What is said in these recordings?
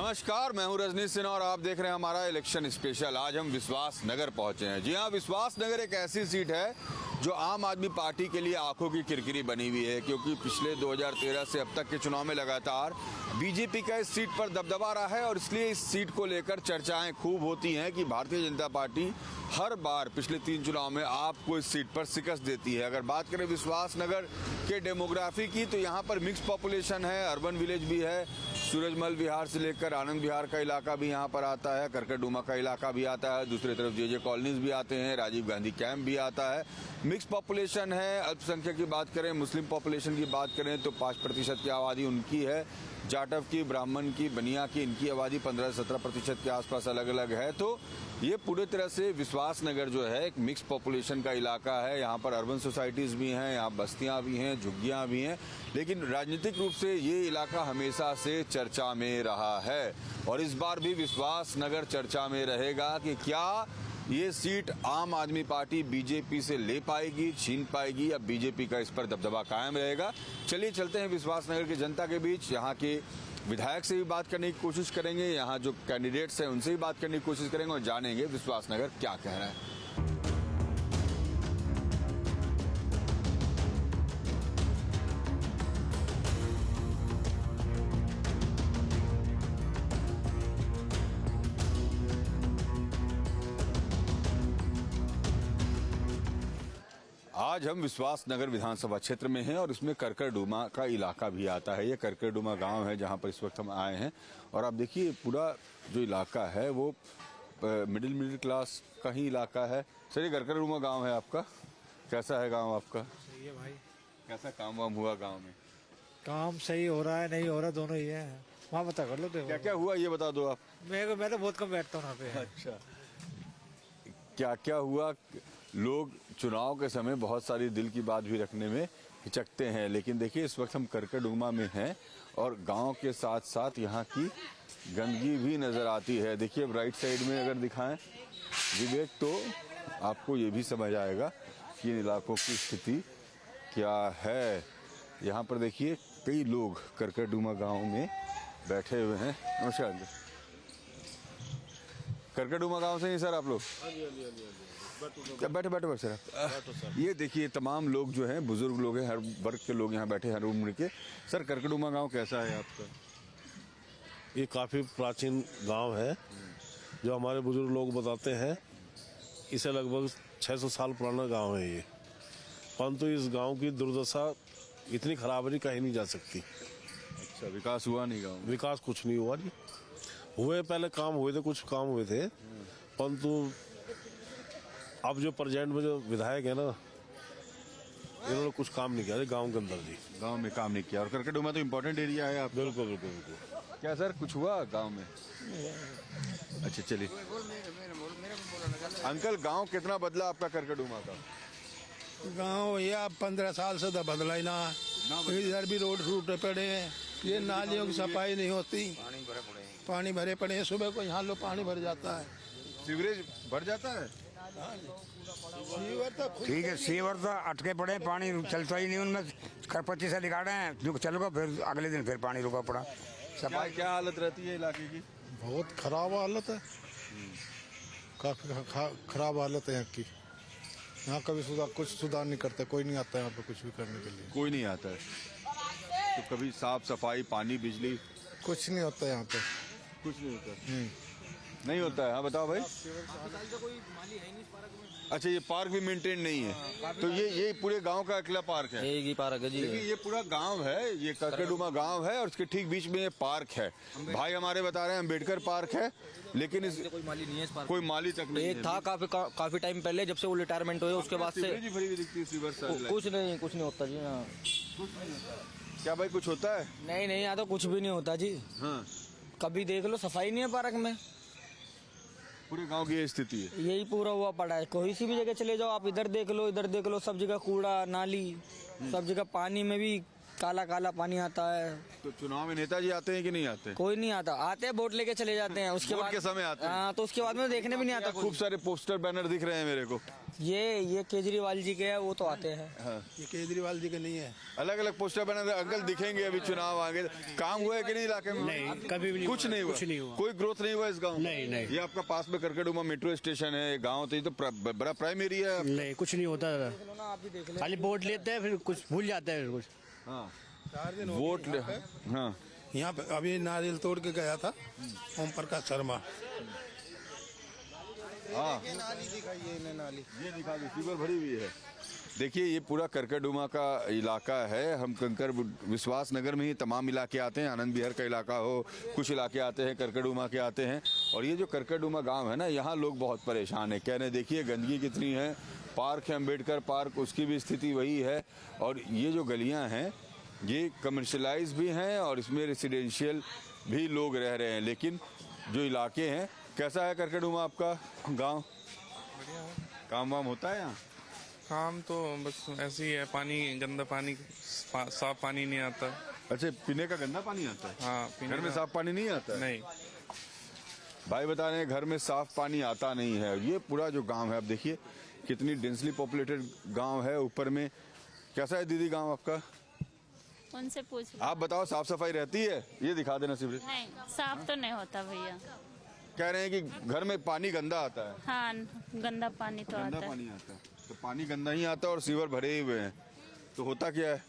नमस्कार, मैं हूं रजनीश सिन्हा और आप देख रहे हैं हमारा इलेक्शन स्पेशल। आज हम विश्वास नगर पहुंचे हैं। जी हां, विश्वास नगर एक ऐसी सीट है जो आम आदमी पार्टी के लिए आंखों की किरकिरी बनी हुई है, क्योंकि पिछले 2013 से अब तक के चुनाव में लगातार बीजेपी का इस सीट पर दबदबा रहा है और इसलिए इस सीट को लेकर चर्चाएं खूब होती हैं कि भारतीय जनता पार्टी हर बार पिछले 3 चुनाव में आपको इस सीट पर शिकस्त देती है। अगर बात करें विश्वास नगर के डेमोग्राफी की, तो यहाँ पर मिक्स पॉपुलेशन है, अर्बन विलेज भी है, सूरजमल विहार से लेकर आनंद विहार का इलाका भी यहाँ पर आता है, करकटडूमा का इलाका भी आता है, दूसरी तरफ जे कॉलोनीज भी आते हैं, राजीव गांधी कैंप भी आता है। मिक्स पॉपुलेशन है। अल्पसंख्यक की बात करें, मुस्लिम पॉपुलेशन की बात करें तो 5% की आबादी उनकी है, जाटव की, ब्राह्मण की, बनिया की, इनकी आबादी 15 से 17% के आसपास अलग अलग है। तो ये पूरी तरह से विश्वास नगर जो है एक मिक्स पॉपुलेशन का इलाका है। यहाँ पर अर्बन सोसाइटीज़ भी हैं, यहाँ बस्तियाँ भी हैं, झुग्गियाँ भी हैं, लेकिन राजनीतिक रूप से ये इलाका हमेशा से चर्चा में रहा है और इस बार भी विश्वास नगर चर्चा में रहेगा कि क्या ये सीट आम आदमी पार्टी बीजेपी से ले पाएगी, छीन पाएगी, या बीजेपी का इस पर दबदबा कायम रहेगा। चलिए चलते हैं विश्वास नगर की जनता के बीच, यहाँ के विधायक से भी बात करने की कोशिश करेंगे, यहाँ जो कैंडिडेट्स हैं उनसे भी बात करने की कोशिश करेंगे और जानेंगे विश्वास नगर क्या कह रहा है। आज हम विश्वास नगर विधानसभा क्षेत्र में हैं और इसमें करकटडूमा का इलाका भी आता है। ये करकटडूमा गांव है जहां पर इस वक्त हम आए हैं और आप देखिए पूरा जो इलाका है वो मिडिल क्लास का ही इलाका है। सर, ये करकटडूमा गांव है आपका, कैसा है गांव आपका? सही है भाई। कैसा काम वाम हुआ गांव में? काम सही हो रहा है, नहीं हो रहा, दोनों ही है। वहाँ बता कर लो। क्या क्या हुआ ये बता दो आप। मैं तो बहुत कम बैठता हूँ वहाँ पे। अच्छा, क्या क्या हुआ? लोग चुनाव के समय बहुत सारी दिल की बात भी रखने में हिचकते हैं, लेकिन देखिए इस वक्त हम करकटडूमा में हैं और गांव के साथ साथ यहाँ की गंदगी भी नज़र आती है। देखिए अब राइट साइड में अगर दिखाएं विवेक तो आपको ये भी समझ आएगा कि इन इलाकों की स्थिति क्या है। यहाँ पर देखिए कई लोग करकटडूमा गाँव में बैठे हुए हैं। नमस्कार, करकटडूमा गांव से ही सर आप लोग? बैठे बैठे सर। ये देखिए तमाम लोग जो हैं, बुजुर्ग लोग हैं, हर वर्ग के लोग यहाँ बैठे, हर उम्र के। सर, करकटडूमा गांव कैसा है आपका? ये काफ़ी प्राचीन गांव है जो हमारे बुजुर्ग लोग बताते हैं। इसे लगभग 600 साल पुराना गांव है ये, परंतु इस गांव की दुर्दशा इतनी खराब है कहीं नहीं जा सकती। अच्छा, विकास हुआ नहीं गाँव में? विकास कुछ नहीं हुआ जी। हुए पहले काम हुए थे, कुछ काम हुए थे, परंतु अब जो प्रेजेंट में जो विधायक है ना, इन्होंने कुछ काम नहीं किया गांव के अंदर जी। गांव में काम नहीं किया। और करकटडूमा तो इम्पोर्टेंट एरिया है आप। बिल्कुल बिल्कुल बिल्कुल। क्या सर कुछ हुआ गांव में? अच्छा चलिए अंकल, गांव कितना बदला आपका करकटडूमा का? गांव ये 15 साल से तो बदला ही ना। इधर भी रोड टूटे पड़े हैं, ये नालियों की सफाई नहीं होती, पानी भरे पड़े हैं। सुबह को यहाँ लो पानी भर जाता है, सीवरेज भर जाता है। सीवर तो ठीक है, सीवर तो अटके पड़े, पानी चलता ही नहीं उनमें। खरपच्ची से निकाले हैं, जो चल गो, फिर अगले दिन फिर पानी रुका पड़ा। क्या क्या हालत रहती है इलाके की? बहुत खराब हालत है, काफी खराब हालत है यहाँ की। यहाँ कभी कुछ सुधार नहीं करते, कोई नहीं आता है यहाँ पे कुछ भी करने के लिए। कोई नहीं आता है तो कभी साफ सफाई, पानी, बिजली कुछ नहीं होता यहाँ पे, कुछ नहीं होता? नहीं होता है। हाँ बताओ भाई। अच्छा, ये पार्क भी मेंटेन नहीं है, तो ये पूरे गांव का अकेला पार्क है? एक ही पार्क है जी। देखिए ये पूरा गांव है, ये करकटडूमा गांव है और उसके ठीक बीच में ये पार्क है। भाई हमारे बता रहे हैं अम्बेडकर पार्क है, लेकिन इस कोई माली नहीं है इस पार्क। कोई माली तक नहीं एक है। था काफी टाइम पहले, जब से वो रिटायरमेंट हुए उसके बाद से कुछ नहीं होता जी। हाँ, क्या भाई कुछ होता है? नहीं यहाँ तो कुछ भी नहीं होता जी। हाँ, कभी देख लो, सफाई नहीं है पार्क में। पूरे गांव की ये स्थिति है। यही पूरा हुआ पड़ा है। कोई सी भी जगह चले जाओ आप, इधर देख लो, सब जगह कूड़ा नाली, सब जगह पानी में भी काला काला पानी आता है। तो चुनाव में नेताजी आते हैं कि नहीं आते? कोई नहीं आता, आते हैं वोट लेके चले जाते हैं, उसके वोट बाद के समय आते हैं। हाँ, तो उसके बाद में देखने भी नहीं आता। खूब सारे पोस्टर बैनर दिख रहे हैं मेरे को। ये केजरीवाल जी के है, वो तो आते हैं। ये केजरीवाल जी के नहीं है। अलग अलग पोस्टर बैनर अंकल दिखेंगे अभी चुनाव आगे। काम हुआ है कि नहीं इलाके में? नहीं, कभी भी नहीं कुछ हुआ, नहीं हुआ। कुछ नहीं हुआ। कोई ग्रोथ नहीं हुआ इस गांव में? नहीं, नहीं। ये आपका पास में करकड़ुमा मेट्रो स्टेशन है, गांव तो ये तो बड़ा प्राइम एरिया है। नहीं, कुछ नहीं होता। खाली वोट लेते हैं, फिर कुछ भूल जाते हैं, फिर कुछ। हाँ 4 दिन हो वोट गए ले यहाँ पे। हाँ यहाँ पे अभी नारियल तोड़ के गया था ओम प्रकाश शर्मा। हाँ ये दिखा दो, सीवर भरी हुई है। देखिए ये पूरा करकड़ुमा का इलाका है। हम कंकर विश्वास नगर में ही तमाम इलाके आते हैं, आनंद विहार का इलाका हो, कुछ इलाके आते हैं करकड़ुमा के आते हैं। और ये जो करकड़ुमा गांव है ना, यहाँ लोग बहुत परेशान है। कह रहे देखिए गंदगी कितनी है। पार्क है अम्बेडकर पार्क, उसकी भी स्थिति वही है। और ये जो गलियाँ हैं ये कमर्शलाइज भी हैं और इसमें रेसिडेंशियल भी लोग रह रहे हैं। लेकिन जो इलाके हैं, कैसा है करकड़ुमा आपका गाँव? काम वाम होता है यहाँ? काम तो बस ऐसे ही है, पानी गंदा पानी, साफ पानी नहीं आता। अच्छा पीने का गंदा पानी आता है? हाँ, पीने घर में का- साफ पानी नहीं आता है? नहीं। भाई बता रहे हैं घर में साफ पानी आता नहीं है। ये पूरा जो गांव है, आप देखिए कितनी डेंसली पॉपुलेटेड गांव है। ऊपर में कैसा है दीदी गांव आपका? उनसे पूछ लो। आप बताओ साफ सफाई रहती है? ये दिखा देना सिर्फ। नहीं, साफ तो नहीं होता भैया। कह रहे हैं कि घर में पानी गंदा आता है। हाँ, गंदा पानी तो गंदा आता है। पानी आता है, तो पानी गंदा ही आता है और सीवर भरे हुए हैं, तो होता क्या है?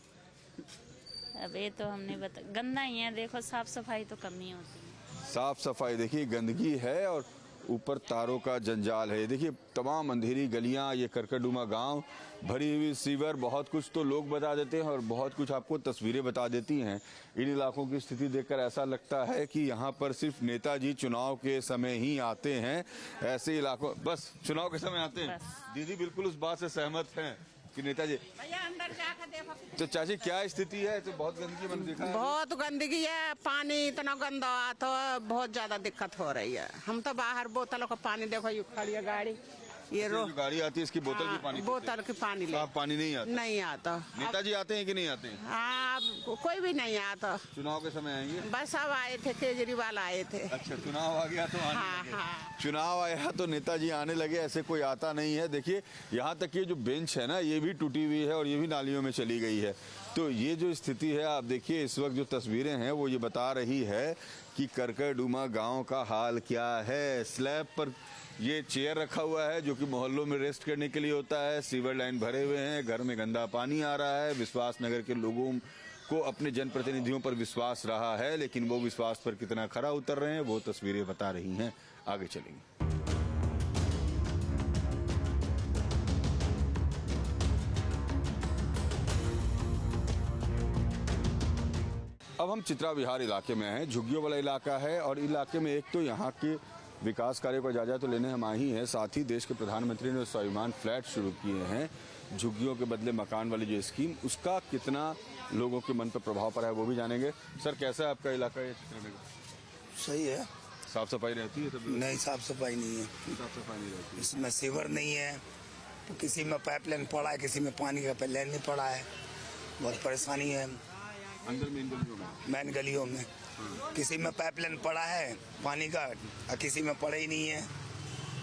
अब ये तो हमने बता, गंदा ही है। देखो साफ सफाई तो कमी होती है। साफ सफाई देखिए, गंदगी है और ऊपर तारों का जंजाल है। देखिए तमाम अंधेरी गलियां, ये करकड़ुमा गांव, भरी हुई सीवर, बहुत कुछ तो लोग बता देते हैं और बहुत कुछ आपको तस्वीरें बता देती हैं। इन इलाकों की स्थिति देखकर ऐसा लगता है कि यहाँ पर सिर्फ नेताजी चुनाव के समय ही आते हैं। ऐसे इलाकों बस चुनाव के समय आते हैं। दीदी बिल्कुल उस बात से सहमत हैं कि नेताजी। तो चाची क्या स्थिति है? तो बहुत गंदगी मैंने देखा है। बहुत गंदगी है, पानी इतना गंदा तो बहुत ज्यादा दिक्कत हो रही है। हम तो बाहर बोतलों का पानी, देखो ये खड़ी है गाड़ी, ये जो गाड़ी आती है इसकी बोतल की पानी पीते हैं। बोतल की पानी ले, साफ पानी नहीं आता। नहीं आता। नेताजी आते हैं कि नहीं आते हैं? हाँ, अब कोई भी नहीं आता। चुनाव के समय आएंगे? बस अब आए थे, केजरीवाल आए थे। अच्छा चुनाव आ गया तो आने हाँ, लगे। हाँ। चुनाव आया तो नेताजी आने लगे, ऐसे कोई आता नहीं है। देखिए यहाँ तक ये जो बेंच है ना, ये भी टूटी हुई है और ये भी नालियों में चली गई है। तो ये जो स्थिति है, आप देखिए इस वक्त जो तस्वीरें हैं वो ये बता रही है कि करकड़ुमा गांव का हाल क्या है। स्लैब पर ये चेयर रखा हुआ है जो कि मोहल्लों में रेस्ट करने के लिए होता है। सीवर लाइन भरे हुए हैं, घर में गंदा पानी आ रहा है। विश्वास नगर के लोगों को अपने जनप्रतिनिधियों पर विश्वास रहा है, लेकिन वो विश्वास पर कितना खरा उतर रहे हैं वो तस्वीरें बता रही हैं। आगे चलेंगे। अब हम चित्रा विहार इलाके में हैं। झुग्गियों वाला इलाका है और इलाके में एक तो यहाँ के विकास कार्यों का जायजा तो लेने हम आए ही हैं, साथ ही देश के प्रधानमंत्री ने स्वाभिमान फ्लैट शुरू किए हैं। झुग्गियों के बदले मकान वाली जो स्कीम, उसका कितना लोगों के मन पर प्रभाव पड़ा है वो भी जानेंगे। सर कैसा है आपका इलाका ये चित्रा नगर? सही है। साफ सफाई रहती है? सब नहीं, साफ सफाई नहीं है। साफ सफाई नहीं रहती। इसमें सीवर नहीं है, तो किसी में पाइपलाइन पड़ा है, किसी में पानी का पाइपलाइन नहीं पड़ा है। बहुत परेशानी है अंदर मेन गलियों में? मैन गलियों में। किसी में पाइपलाइन पड़ा है पानी का और किसी में पड़ा ही नहीं है।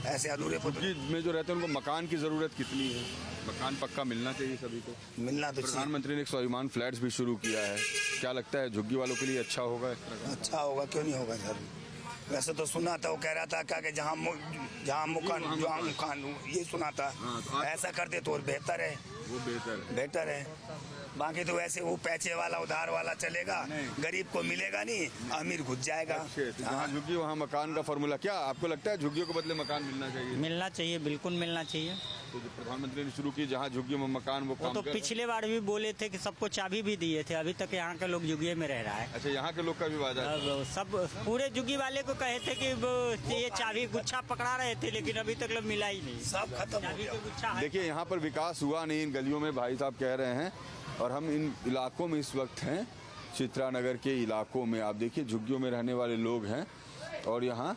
ऐसे अधूरे झुग्गी में जो रहते हैं उनको मकान की जरूरत कितनी है? मकान पक्का मिलना चाहिए सभी को। मिलना तो चाहिए। प्रधानमंत्री ने एक स्वाभिमान फ्लैट्स भी शुरू किया है, क्या लगता है झुग्गी वालों के लिए अच्छा होगा इस तरह का? अच्छा होगा, क्यों नहीं होगा सर। वैसे तो सुना था, वो कह रहा था क्या कि जहाँ मकान ये सुना था। हाँ, तो ऐसा कर दे तो और बेहतर है। वो बेहतर है। बाकी तो वैसे वो पैसे वाला उधार वाला चलेगा, गरीब को मिलेगा नहीं, अमीर घुस जाएगा। जहाँ झुग्गी वहाँ मकान का फॉर्मूला। क्या आपको लगता है झुग्गियों के बदले मकान मिलना चाहिए? मिलना चाहिए, बिल्कुल मिलना चाहिए। तो जो प्रधानमंत्री ने शुरू की जहाँ झुग्गी में मकान, वो काम तो कर- पिछले बार भी बोले थे कि सबको चाबी भी दिए थे, अभी तक यहाँ के लोग जुगिये में रह रहा है। अच्छा यहाँ के लोग का भी वादा है? अब सब पूरे जुगी वाले को कहे थे कि ये चाबी गुच्छा पकड़ा रहे थे, लेकिन अभी तक मिला ही नहीं। सब खत्म हो चाबी गया। का गुच्छा है। देखिए यहाँ पर विकास हुआ नहीं इन गलियों में, भाई साहब कह रहे हैं। और हम इन इलाकों में इस वक्त हैं, चित्रा नगर के इलाकों में। आप देखिए झुग्गियों में रहने वाले लोग हैं और यहाँ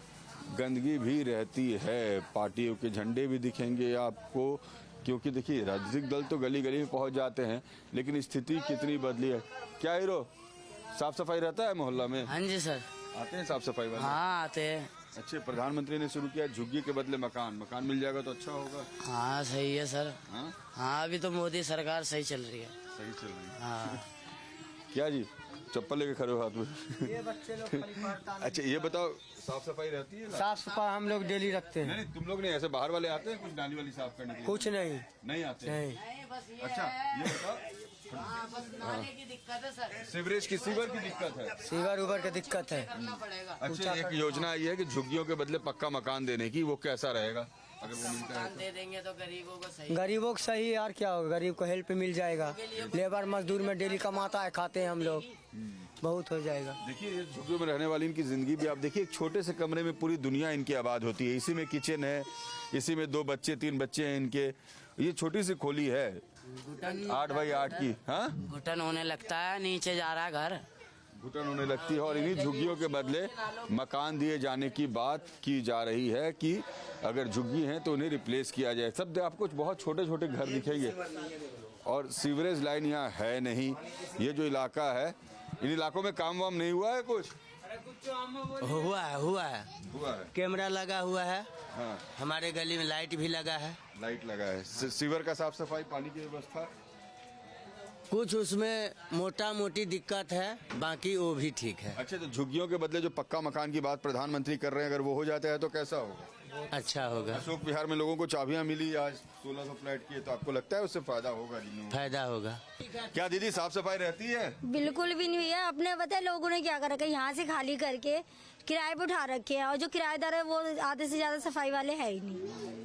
गंदगी भी रहती है। पार्टियों के झंडे भी दिखेंगे आपको। क्योंकि देखिए राजनीतिक दल तो गली गली में पहुंच जाते हैं, लेकिन स्थिति कितनी बदली है। क्या हीरो, साफ सफाई रहता है मोहल्ला में? हाँ जी सर। आते हैं साफ सफाई वाले? हाँ आते हैं। अच्छे, प्रधानमंत्री ने शुरू किया झुग्गी के बदले मकान मिल जाएगा तो अच्छा होगा। हाँ सही है सर। हाँ हाँ अभी तो मोदी सरकार सही चल रही है। सही चल रही है। हाँ क्या जी, चप्पल लेके खड़े हो हाथ में? ये बच्चे लोग अच्छा ये बताओ, साफ सफाई रहती है? साफ सफाई हम लोग डेली रखते हैं। नहीं तुम लोग नहीं, ऐसे बाहर वाले आते हैं कुछ नाली वाली साफ करने के लिए? कुछ नहीं। नहीं आते? नहीं। अच्छा ये बताओ, नाले की दिक्कत है सर। सीवर की दिक्कत है? सीवर उबर की दिक्कत है। अच्छा एक योजना आई है कि झुग्गियों के बदले पक्का मकान देने की, वो कैसा रहेगा अगर वो मिलता है? दे देंगे तो गरीबों को सही यार, क्या होगा, गरीब को हेल्प मिल जाएगा। लेबर मजदूर में डेली कमाता है, खाते हैं हम लोग, बहुत हो जाएगा। देखिए ये झुग्गियों में रहने वाली इनकी जिंदगी भी आप देखिए, एक छोटे से कमरे में पूरी दुनिया इनकी आबाद होती है। इसी में किचन है, इसी में 2 बच्चे 3 बच्चे हैं इनके। ये छोटी सी खोली है 8 बाई 8 की। हाँ घुटन होने लगता है, नीचे जा रहा है घर, घुटन होने लगती है। और इन्हीं झुग्गियों के बदले मकान दिए जाने की बात की जा रही है कि अगर झुग्गी हैं तो उन्हें रिप्लेस किया जाए। सब आपको बहुत छोटे छोटे घर दिखेंगे और सीवरेज लाइन यहाँ है नहीं। ये जो इलाका है, इन इलाकों में काम वाम नहीं हुआ है कुछ? हुआ है। कैमरा लगा हुआ है। हाँ हमारे गली में लाइट भी लगा है। लाइट लगा है। सीवर का साफ सफाई, पानी की व्यवस्था कुछ उसमें मोटा मोटी दिक्कत है, बाकी वो भी ठीक है। अच्छा तो झुग्गियों के बदले जो पक्का मकान की बात प्रधानमंत्री कर रहे हैं, अगर वो हो जाता है तो कैसा होगा? अच्छा होगा। अशोक विहार में लोगों को चाबियां मिली आज 1600 फ्लैट की, तो आपको लगता है उससे फायदा होगा? फायदा होगा। क्या दीदी साफ सफाई रहती है? बिल्कुल भी नहीं है। अपने पता है लोगों ने क्या कर रखा है, यहाँ से खाली करके किराए पे उठा रखे हैं, और जो किराएदार है वो आधे से ज्यादा सफाई वाले है ही नहीं,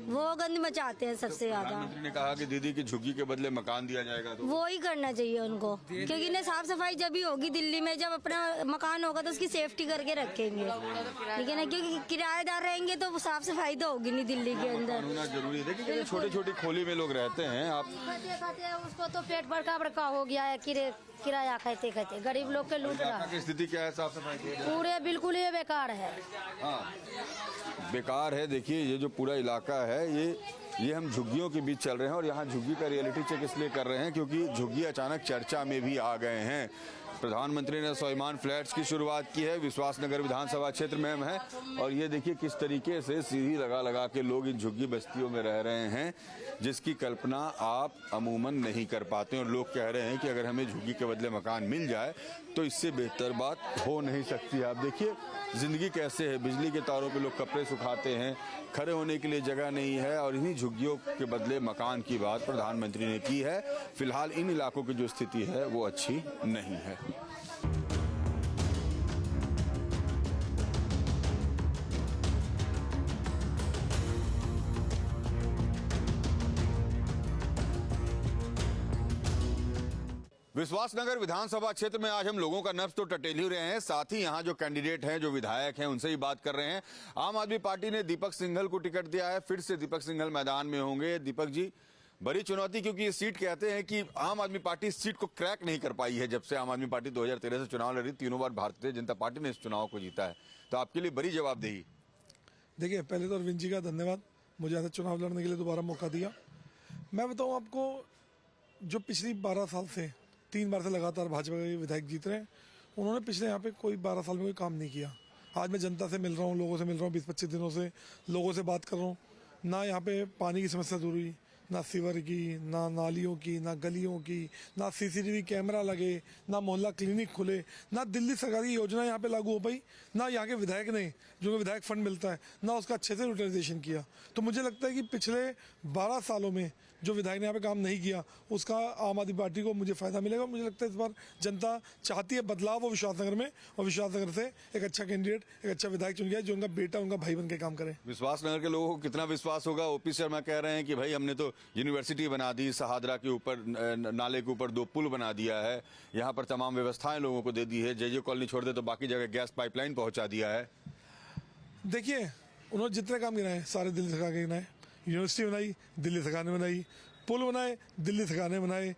वो गंद मचाते हैं सबसे ज्यादा। प्रधानमंत्री ने कहा कि दीदी की झुग्गी के बदले मकान दिया जाएगा, तो वो ही करना चाहिए उनको, क्योंकि इन्हें साफ सफाई जब भी होगी दिल्ली में, जब अपना मकान होगा तो उसकी सेफ्टी करके रखेंगे, ठीक है ना, क्योंकि किराएदार रहेंगे तो साफ सफाई तो होगी नहीं दिल्ली के अंदर। होना जरूरी है। देखिए छोटी छोटी खोली में लोग रहते हैं, आप खाते उसको तो पेट बड़का हो गया है, किराया खाते गरीब लोग के लूट रहा है। स्थिति क्या है साफ सफाई की? पूरे बिल्कुल ये बेकार है। हाँ बेकार है। देखिए ये जो पूरा इलाका है, ये हम झुग्गियों के बीच चल रहे हैं और यहाँ झुग्गी का रियलिटी चेक इसलिए कर रहे हैं क्योंकि झुग्गी अचानक चर्चा में भी आ गए हैं। प्रधानमंत्री ने स्वाभिमान फ्लैट्स की शुरुआत की है, विश्वासनगर विधानसभा क्षेत्र में हम हैं, और ये देखिए किस तरीके से सीढ़ी लगा के लोग इन झुग्गी बस्तियों में रह रहे हैं, जिसकी कल्पना आप अमूमन नहीं कर पाते। और लोग कह रहे हैं कि अगर हमें झुग्गी के बदले मकान मिल जाए तो इससे बेहतर बात हो नहीं सकती। आप देखिए जिंदगी कैसे है, बिजली के तारों पे लोग कपड़े सुखाते हैं, खड़े होने के लिए जगह नहीं है, और इन्हीं झुग्गियों के बदले मकान की बात प्रधानमंत्री ने की है। फिलहाल इन इलाकों की जो स्थिति है वो अच्छी नहीं है। विश्वासनगर विधानसभा क्षेत्र में आज हम लोगों का नब्ज तो टटेल ही रहे हैं, साथ ही यहाँ जो कैंडिडेट हैं, जो विधायक हैं, उनसे ही बात कर रहे हैं। आम आदमी पार्टी ने दीपक सिंघल को टिकट दिया है, फिर से दीपक सिंघल मैदान में होंगे। दीपक जी, बड़ी चुनौती, क्योंकि ये सीट कहते हैं कि आम आदमी पार्टी इस सीट को क्रैक नहीं कर पाई है जब से आम आदमी पार्टी 2013 से चुनाव लड़ी। 3 बार भारतीय जनता पार्टी ने इस चुनाव को जीता है, तो आपके लिए बड़ी जवाबदेही। देखिए पहले तो अरविंद जी का धन्यवाद, मुझे यहाँ से चुनाव लड़ने के लिए दोबारा मौका दिया। मैं बताऊँ आपको, जो पिछली 12 साल से 3 बार से लगातार भाजपा के विधायक जीत रहे हैं, उन्होंने पिछले यहाँ पे कोई 12 साल में कोई काम नहीं किया। आज मैं जनता से मिल रहा हूँ, लोगों से मिल रहा हूँ, 20-25 दिनों से लोगों से बात कर रहा हूँ। ना यहाँ पे पानी की समस्या दूर हुई, ना सीवर की, ना नालियों की, ना गलियों की, ना सीसीटीवी कैमरा लगे, ना मोहल्ला क्लिनिक खुले, ना दिल्ली सरकार की योजना यहाँ पे लागू हो पाई, ना यहाँ के विधायक ने, जो विधायक फंड मिलता है, ना उसका अच्छे से यूटिलाइजेशन किया। तो मुझे लगता है कि पिछले 12 सालों में जो विधायक ने यहाँ पे काम नहीं किया, उसका आम आदमी पार्टी को मुझे फायदा मिलेगा। मुझे लगता है इस बार जनता चाहती है बदलाव वो विश्वासनगर में, और विश्वासनगर से एक अच्छा कैंडिडेट, एक अच्छा विधायक चुन गया जो उनका बेटा, उनका भाई बन के काम करे। विश्वासनगर के लोगों को कितना विश्वास होगा? ओपी शर्मा कह रहे हैं कि भाई हमने तो यूनिवर्सिटी बना दी, सहादरा के ऊपर, नाले के ऊपर 2 पुल बना दिया है, यहाँ पर तमाम व्यवस्थाएं लोगों को दे दी है, जे कॉलोनी छोड़ दे तो बाकी जगह गैस पाइपलाइन पहुंचा दिया है। देखिए उन्होंने जितने काम गिनाए सारे दिल्ली सरकार के गिनाए। यूनिवर्सिटी बनाई, दिल्ली सरकार ने बनाई, पुल बनाए, दिल्ली सरकार ने बनाए,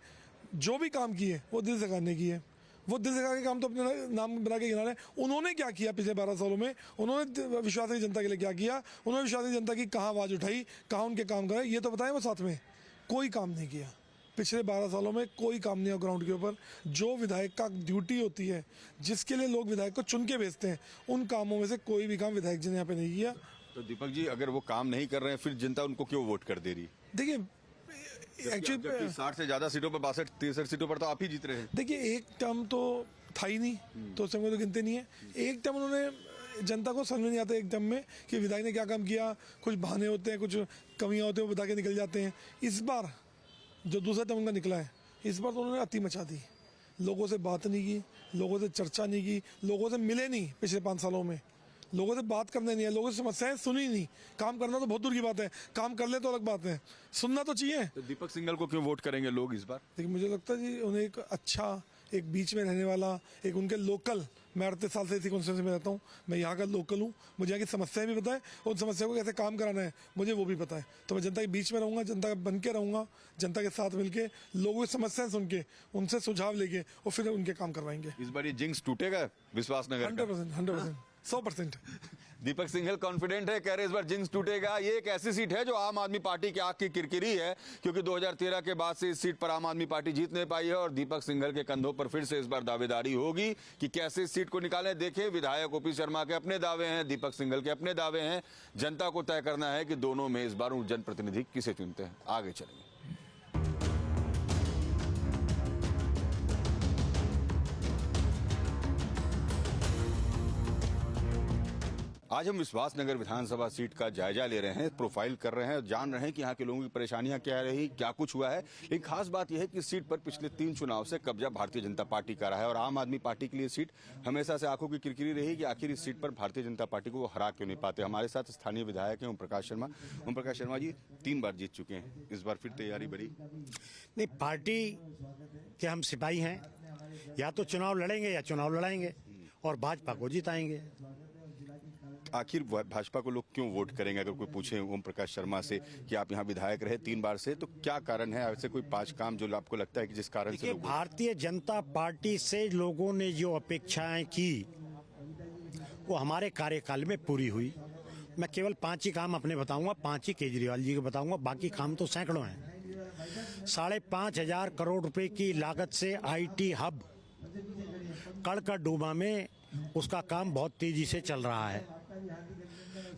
जो भी काम किए वो दिल्ली सरकार ने किए। वो दिल्ली सरकार के काम तो अपने नाम बना के गिना रहे हैं। उन्होंने क्या किया पिछले 12 सालों में? उन्होंने विश्वास की जनता के लिए क्या किया? उन्होंने विश्वास की जनता की कहाँ आवाज़ उठाई, कहाँ उनके काम कराए, ये तो बताएं वो साथ में। कोई काम नहीं किया। पिछले 12 सालों में कोई काम नहीं हुआ ग्राउंड के ऊपर। जो विधायक का ड्यूटी होती है, जिसके लिए लोग विधायक को चुन के भेजते हैं, उन कामों में से कोई भी काम विधायक जी ने यहाँ पे नहीं किया। तो दीपक जी, अगर वो काम नहीं कर रहे हैं फिर जनता उनको क्यों वोट कर दे रही? देखिए एक्चुअली 60 से ज्यादा सीटों पर, 62-63 सीटों पर तो आप ही जीत रहे हैं। देखिए एक टर्म तो था ही नहीं, तो उस समय तो गिनते नहीं है। एक टर्म उन्होंने, जनता को समझ नहीं आता एक टर्म में कि विधायक ने क्या काम किया। कुछ बहाने होते हैं, कुछ कमियां होती हैं, वो बता के निकल जाते हैं। इस बार जो दूसरा टर्म उनका निकला है, इस बार तो उन्होंने अति मचा दी। लोगों से बात नहीं की, लोगों से चर्चा नहीं की, लोगों से मिले नहीं। पिछले 5 सालों में लोगों से बात करने नहीं है, लोगों से समस्याएं सुनी नहीं। काम करना तो बहुत दूर की बात है, काम कर ले तो अलग बात है, सुनना तो चाहिए। तो दीपक सिंघल को क्यों वोट करेंगे लोग इस बार? देखिए मुझे लगता है जी उन्हें एक अच्छा, एक बीच में रहने वाला, एक उनके लोकल, मैं 38 साल से इसी कॉन्स्टिट्यूंसी में रहता हूँ, मैं यहाँ का लोकल हूँ, मुझे यहाँ की समस्याएं भी पता है, उन समस्याओं को कैसे काम कराना है मुझे वो भी पता है। तो मैं जनता के बीच में रहूँगा, जनता बन के रहूँगा, जनता के साथ मिलके लोगों की समस्याएं सुन के उनसे सुझाव लेके और फिर उनके काम करवाएंगे। इस बार ये जिंक्स टूटेगा विश्वास नगर? 100%, 100%। दीपक सिंघल कॉन्फिडेंट है, कह रहे इस बार जिंक्स टूटेगा। ये एक ऐसी सीट है जो आम आदमी पार्टी की आंख की किरकिरी है, क्योंकि 2013 के बाद से इस सीट पर आम आदमी पार्टी जीत नहीं पाई है और दीपक सिंघल के कंधों पर फिर से इस बार दावेदारी होगी कि कैसे इस सीट को निकालें। देखें, विधायक ओपी शर्मा के अपने दावे हैं, दीपक सिंघल के अपने दावे हैं। जनता को तय करना है कि दोनों में इस बार जनप्रतिनिधि किसे चुनते हैं। आगे चलेंगे। आज हम विश्वास नगर विधानसभा सीट का जायजा ले रहे हैं, प्रोफाइल कर रहे हैं, जान रहे हैं कि यहाँ के लोगों की परेशानियां क्या रही, क्या कुछ हुआ है। लेकिन खास बात यह है कि इस सीट पर पिछले 3 चुनाव से कब्जा भारतीय जनता पार्टी का रहा है और आम आदमी पार्टी के लिए सीट हमेशा से आंखों की किरकिरी रही कि आखिर इस सीट पर भारतीय जनता पार्टी को वो हरा क्यों नहीं पाते। हमारे साथ स्थानीय विधायक हैं ओम प्रकाश शर्मा। ओम प्रकाश शर्मा जी 3 बार जीत चुके हैं, इस बार फिर तैयारी बढ़ी? नहीं, पार्टी के हम सिपाही हैं, या तो चुनाव लड़ेंगे या चुनाव लड़ाएंगे और भाजपा को जिताएंगे। आखिर भाजपा को लोग क्यों वोट करेंगे? अगर कोई पूछे ओम प्रकाश शर्मा से कि आप यहाँ विधायक रहे 3 बार से, तो क्या कारण है? ऐसे कोई 5 काम जो आपको लगता है कि जिस कारण से भारतीय जनता पार्टी से लोगों ने जो अपेक्षाएं की वो हमारे कार्यकाल में पूरी हुई। मैं केवल 5 ही काम अपने बताऊंगा, 5 ही केजरीवाल जी के बताऊंगा, बाकी काम तो सैकड़ों हैं। 5,500 करोड़ रुपए की लागत से IT हब कड़कड़डूबा में उसका काम बहुत तेजी से चल रहा है।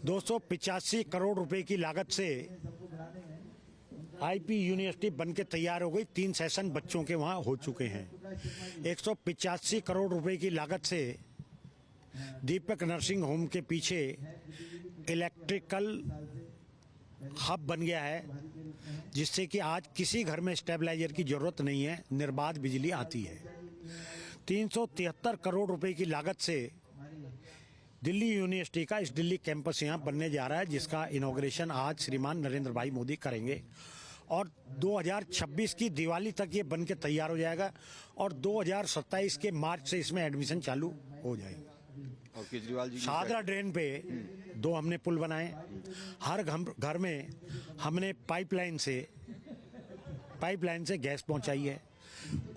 285 करोड़ रुपए की लागत से IP यूनिवर्सिटी बनके तैयार हो गई, 3 सेशन बच्चों के वहां हो चुके हैं। 185 करोड़ रुपए की लागत से दीपक नर्सिंग होम के पीछे इलेक्ट्रिकल हब बन गया है, जिससे कि आज किसी घर में स्टेबलाइजर की जरूरत नहीं है, निर्बाध बिजली आती है। 373 करोड़ रुपए की लागत से दिल्ली यूनिवर्सिटी का इस दिल्ली कैंपस यहाँ बनने जा रहा है, जिसका इनॉग्रेशन आज श्रीमान नरेंद्र भाई मोदी करेंगे और 2026 की दिवाली तक ये बन के तैयार हो जाएगा और 2027 के मार्च से इसमें एडमिशन चालू हो जाएगा। और केजरीवाल जी शाहदरा ड्रेन पे 2 हमने पुल बनाए, हर घर में हमने पाइपलाइन से गैस पहुंचाई है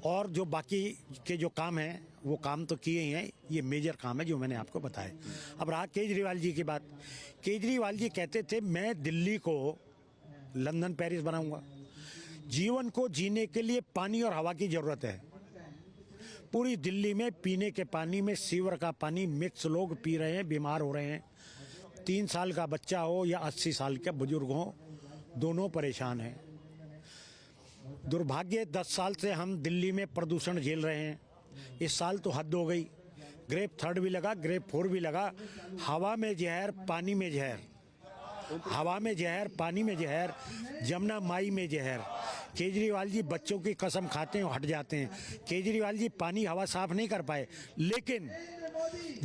और जो बाकी के जो काम हैं वो काम तो किए ही हैं। ये मेजर काम है जो मैंने आपको बताया। अब रहा केजरीवाल जी की बात, केजरीवाल जी कहते थे मैं दिल्ली को लंदन पेरिस बनाऊंगा। जीवन को जीने के लिए पानी और हवा की जरूरत है। पूरी दिल्ली में पीने के पानी में सीवर का पानी मिक्स लोग पी रहे हैं, बीमार हो रहे हैं। 3 साल का बच्चा हो या 80 साल के बुजुर्ग हो, दोनों परेशान हैं। दुर्भाग्य 10 साल से हम दिल्ली में प्रदूषण झेल रहे हैं। इस साल तो हद हो गई, ग्रेप 3 भी लगा, ग्रेप 4 भी लगा। हवा में जहर, पानी में जहर, हवा में जहर, पानी में जहर, जमुना माई में जहर। केजरीवाल जी बच्चों की कसम खाते हैं, हट जाते हैं। केजरीवाल जी पानी हवा साफ नहीं कर पाए, लेकिन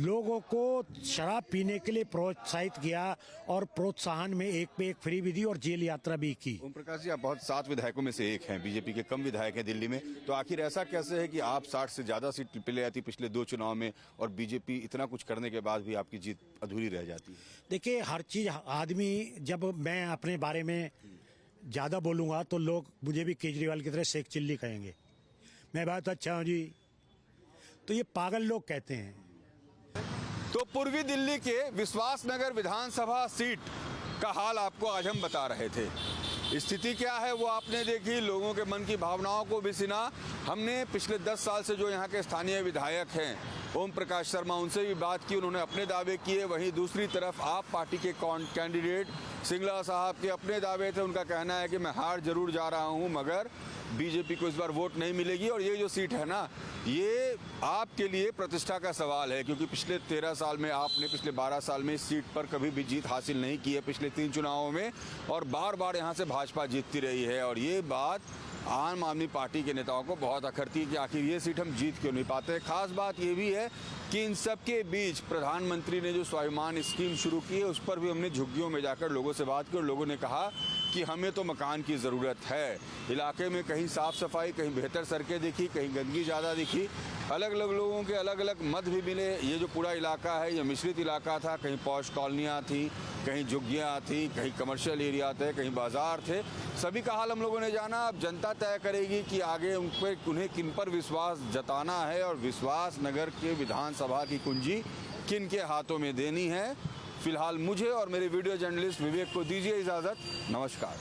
लोगों को शराब पीने के लिए प्रोत्साहित किया और प्रोत्साहन में 1 पे 1 फ्री भी दी और जेल यात्रा भी की। ओम प्रकाश जी, आप बहुत 7 विधायकों में से एक हैं, बीजेपी के कम विधायक हैं दिल्ली में, तो आखिर ऐसा कैसे है कि आप 60 से ज्यादा सीट ले आती पिछले 2 चुनाव में और बीजेपी इतना कुछ करने के बाद भी आपकी जीत अधूरी रह जाती है? देखिए, हर चीज आदमी, जब मैं अपने बारे में ज्यादा बोलूंगा तो लोग मुझे भी केजरीवाल की तरह शेख चिल्ली कहेंगे, मैं बहुत अच्छा हूं जी, तो ये पागल लोग कहते हैं। तो पूर्वी दिल्ली के विश्वास नगर विधानसभा सीट का हाल आपको आज हम बता रहे थे। स्थिति क्या है वो आपने देखी, लोगों के मन की भावनाओं को भी सुना। हमने पिछले 10 साल से जो यहाँ के स्थानीय विधायक हैं ओम प्रकाश शर्मा, उनसे भी बात की, उन्होंने अपने दावे किए। वहीं दूसरी तरफ आप पार्टी के कैंडिडेट सिंगला साहब के अपने दावे थे। उनका कहना है कि मैं हार जरूर जा रहा हूँ मगर बीजेपी को इस बार वोट नहीं मिलेगी। और ये जो सीट है ना, ये आपके लिए प्रतिष्ठा का सवाल है, क्योंकि पिछले 13 साल में आपने पिछले 12 साल में इस सीट पर कभी भी जीत हासिल नहीं की है पिछले 3 चुनावों में, और बार बार यहाँ से भाजपा जीतती रही है। और ये बात आम आदमी पार्टी के नेताओं को बहुत अखरती है कि आखिर ये सीट हम जीत क्यों नहीं पाते। खास बात ये भी है कि इन सब के बीच प्रधानमंत्री ने जो स्वाभिमान स्कीम शुरू की है उस पर भी हमने झुग्गियों में जाकर लोगों से बात की और लोगों ने कहा कि हमें तो मकान की ज़रूरत है। इलाके में कहीं साफ़ सफाई, कहीं बेहतर सड़कें दिखी, कहीं गंदगी ज़्यादा दिखी। अलग अलग लोगों के अलग अलग मत भी मिले। ये जो पूरा इलाका है ये मिश्रित इलाका था, कहीं पॉश कॉलोनियाँ थी, कहीं झुग्गियाँ थी, कहीं कमर्शियल एरिया थे, कहीं बाजार थे। सभी का हाल हम लोगों ने जाना। अब जनता तय करेगी कि आगे उन्हें किन पर विश्वास जताना है और विश्वास नगर के विधानसभा की कुंजी किन के हाथों में देनी है। फिलहाल मुझे और मेरे वीडियो जर्नलिस्ट विवेक को दीजिए इजाज़त। नमस्कार।